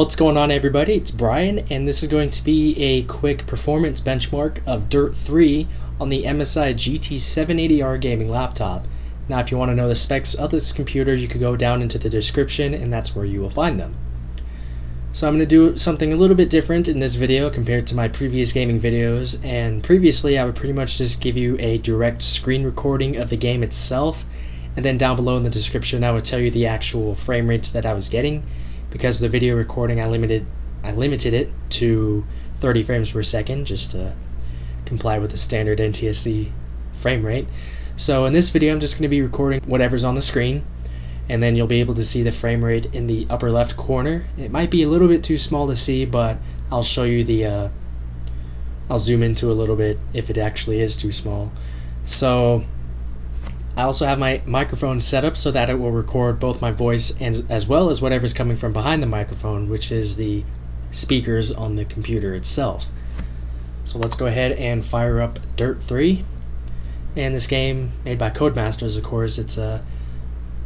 What's going on, everybody? It's Brian, and this is going to be a quick performance benchmark of DiRT 3 on the MSI GT780R gaming laptop. Now, if you want to know the specs of this computer, you could go down into the description, and that's where you will find them. So I'm going to do something a little bit different in this video compared to my previous gaming videos, and previously I would pretty much just give you a direct screen recording of the game itself, and then down below in the description I would tell you the actual frame rates that I was getting. Because of the video recording, I limited it to 30 frames per second just to comply with the standard NTSC frame rate. So in this video I'm just going to be recording whatever's on the screen, and then you'll be able to see the frame rate in the upper left corner. It might be a little bit too small to see, but I'll show you the I'll zoom into a little bit if it actually is too small. So I also have my microphone set up so that it will record both my voice and as well as whatever's coming from behind the microphone, which is the speakers on the computer itself. So let's go ahead and fire up DiRT 3. And this game, made by Codemasters, of course, it's a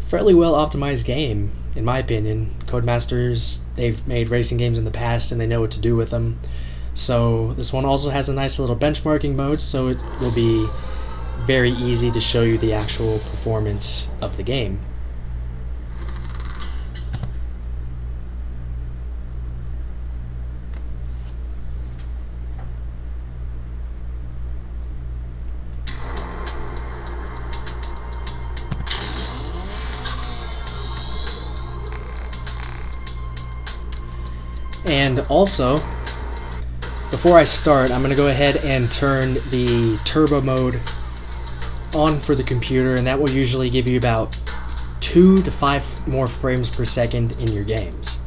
fairly well optimized game in my opinion. Codemasters, they've made racing games in the past and they know what to do with them. So this one also has a nice little benchmarking mode, so it will be very easy to show you the actual performance of the game. And also, before I start, I'm going to go ahead and turn the turbo mode on for the computer, and that will usually give you about 2 to 5 more frames per second in your games.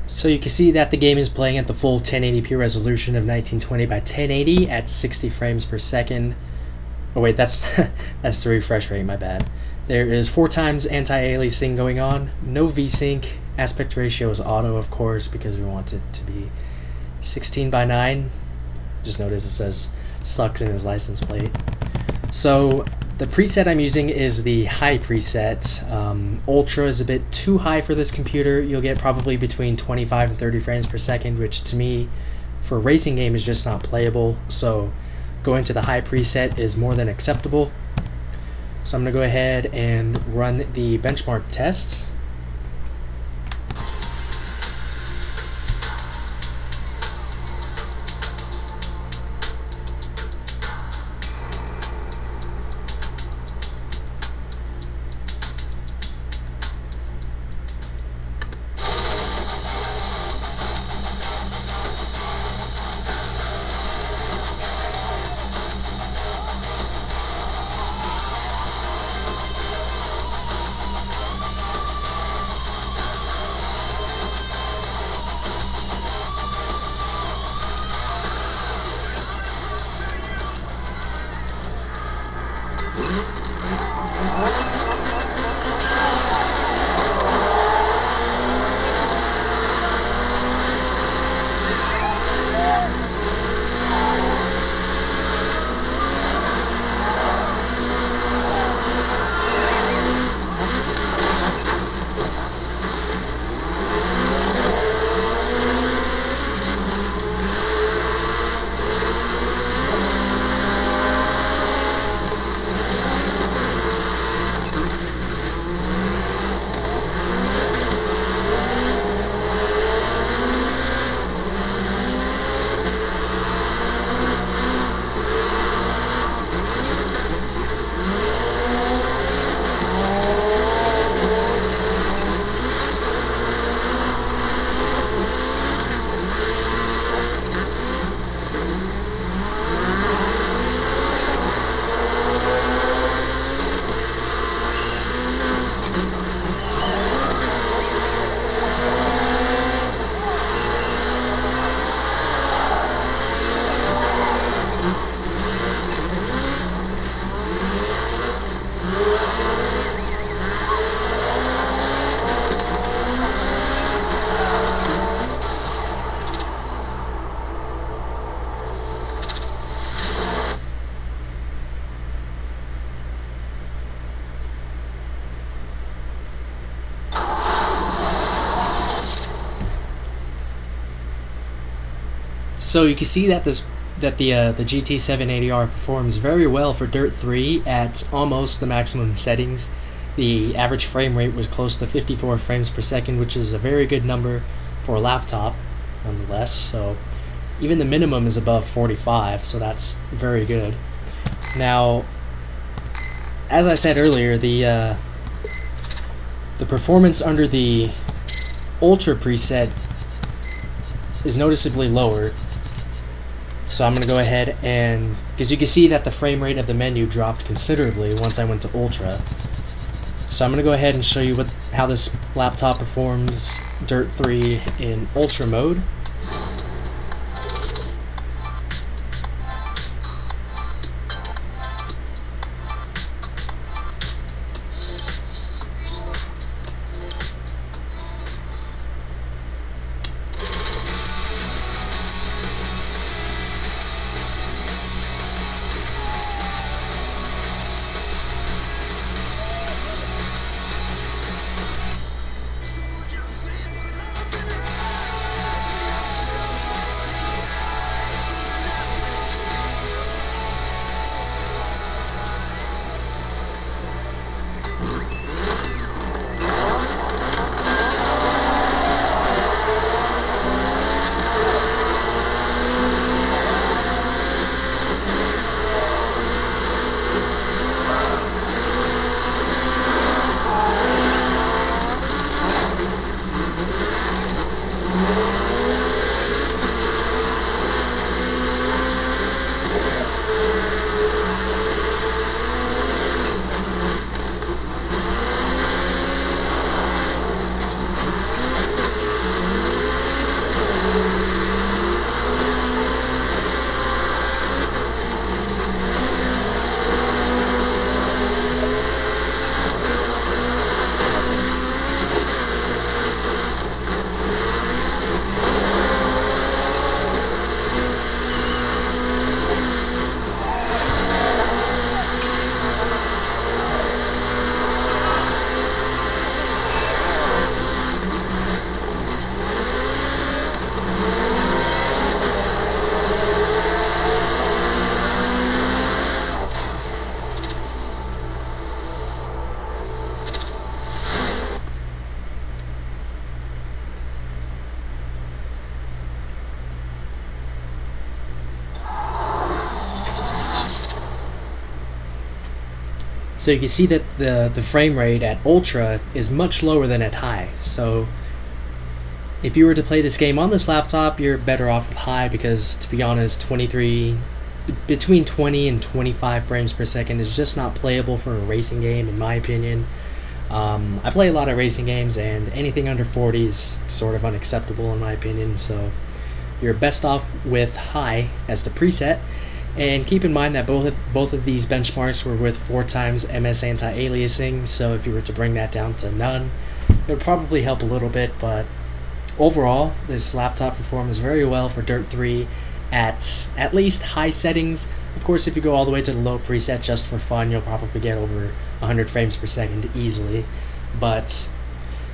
So you can see that the game is playing at the full 1080p resolution of 1920 by 1080 at 60 frames per second. Oh wait, that's that's the refresh rate, my bad. There is 4 times anti-aliasing going on, no VSync, aspect ratio is auto of course because we want it to be 16 by 9. Just notice it says sucks in his license plate. So the preset I'm using is the high preset. Ultra is a bit too high for this computer. You'll get probably between 25 and 30 frames per second, which to me, for a racing game, is just not playable. So going to the high preset is more than acceptable. So I'm going to go ahead and run the benchmark test. So you can see that the GT780R performs very well for Dirt 3 at almost the maximum settings. The average frame rate was close to 54 frames per second, which is a very good number for a laptop, nonetheless. So even the minimum is above 45, so that's very good. Now, as I said earlier, the performance under the Ultra preset is noticeably lower. So I'm going to go ahead and, because you can see that the frame rate of the menu dropped considerably once I went to Ultra. So I'm going to go ahead and show you how this laptop performs Dirt 3 in Ultra mode. So you can see that the frame rate at Ultra is much lower than at High. So if you were to play this game on this laptop, you're better off with High, because to be honest, between 20 and 25 frames per second is just not playable for a racing game, in my opinion. I play a lot of racing games, and anything under 40 is sort of unacceptable in my opinion, so you're best off with High as the preset. And keep in mind that both of these benchmarks were with 4 times MS anti-aliasing, so if you were to bring that down to none, it would probably help a little bit, but overall, this laptop performs very well for Dirt 3 at least high settings. Of course, if you go all the way to the low preset just for fun, you'll probably get over 100 frames per second easily. But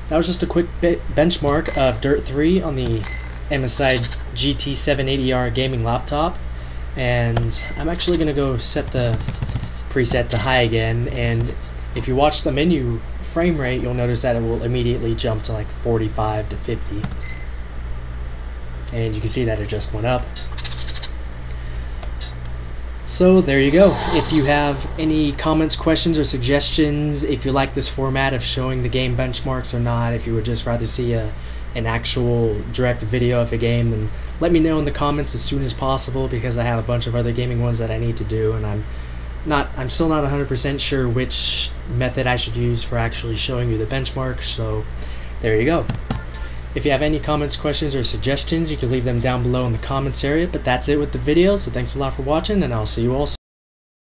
that was just a quick benchmark of Dirt 3 on the MSI GT780R gaming laptop. And I'm actually going to go set the preset to high again, and if you watch the menu frame rate, you'll notice that it will immediately jump to like 45 to 50. And you can see that it just went up. So there you go. If you have any comments, questions, or suggestions, if you like this format of showing the game benchmarks or not, if you would just rather see an actual direct video of a game, then let me know in the comments as soon as possible, because I have a bunch of other gaming ones that I need to do, and I'm still not 100% sure which method I should use for actually showing you the benchmark. So there you go. If you have any comments, questions, or suggestions, you can leave them down below in the comments area. But that's it with the video, so thanks a lot for watching, and I'll see you all soon.